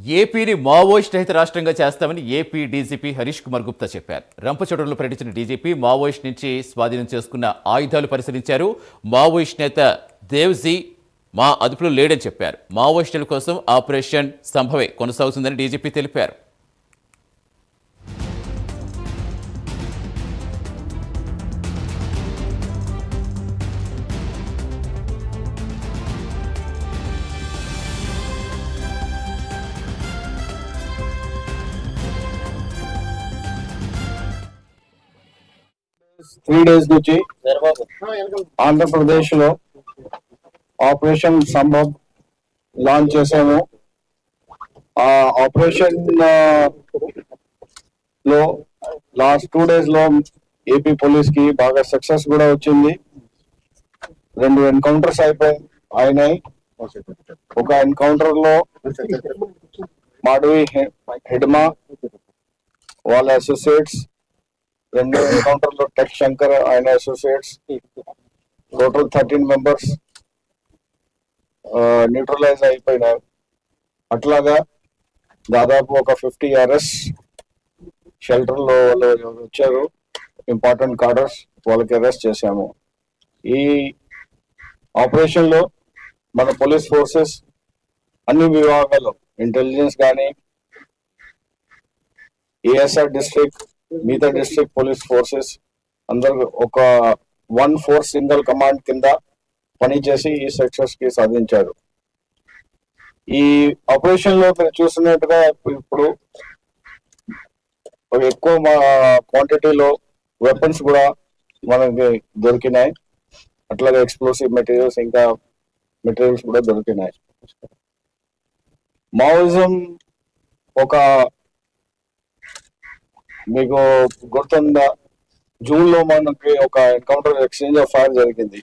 ఏపీని మావోయిస్ట్ రహిత రాష్ట్రంగా చేస్తామని ఏపీ డీజీపీ హరీష్ కుమార్ గుప్తా చెప్పారు. రంపచోడవరంలో పర్యటించిన డీజీపీ మావోయిస్ట్ నుంచి స్వాధీనం చేసుకున్న ఆయుధాలు పరిశీలించారు. మావోయిస్ట్ నేత దేవ్జీ మా అదుపులో లేడని చెప్పారు. మావోయిస్టుల కోసం ఆపరేషన్ సంభవే కొనసాగుతుందని డీజీపీ తెలిపారు. త్రీ డేస్ నుంచి ఆంధ్రప్రదేశ్ లో ఆపరేషన్ సంభవ్ లాంచ్ చేసాము. ఆ ఆపరేషన్ లో లాస్ట్ 2 days లో ఏపీ పోలీస్ కి బాగా సక్సెస్ కూడా వచ్చింది. 2 ఎన్కౌంటర్స్ అయినాయి. ఒక ఎన్కౌంటర్ లో మాడవి హెడ్మా వాళ్ళ అసోసియేట్స్, 2 ఎన్కౌంటర్ లో టెక్ శంకర్ ఆయన అసోసియేట్స్, టోటల్ 13 మెంబర్స్ న్యూట్రలైజ్ అయిపోయినారు. అట్లాగా దాదాపు ఒక 50 అరెస్ట్ షెల్టర్ లో వాళ్ళు వచ్చారు, ఇంపార్టెంట్ కార్డర్స్, వాళ్ళకి అరెస్ట్ చేశాము. ఈ ఆపరేషన్ లో మన పోలీస్ ఫోర్సెస్ అన్ని విభాగాల్లో, ఇంటెలిజెన్స్ కానీ, ఏఎస్ఆర్ డిస్ట్రిక్ట్, మిగతా డిస్ట్రిక్ట్ పోలీస్ ఫోర్సెస్ అందరూ ఒక 1 సింగిల్ కమాండ్ కింద పనిచేసి ఈ సక్సెస్ కి సాధించారు. ఈ ఆపరేషన్ లో మీరు చూసినట్టుగా ఇప్పుడు ఎక్కువ క్వాంటిటీలో వెపన్స్ కూడా మనకి దొరికినాయి. అట్లాగే ఎక్స్ప్లోసివ్ మెటీరియల్స్, ఇంకా మెటీరియల్స్ కూడా దొరికినాయి. మావోయిజం ఒక మీకు గుర్తుందా, జూన్ లో మనకి ఒక ఎన్కౌంటర్ ఎక్స్చేంజ్ ఆఫ్ ఫైర్ జరిగింది.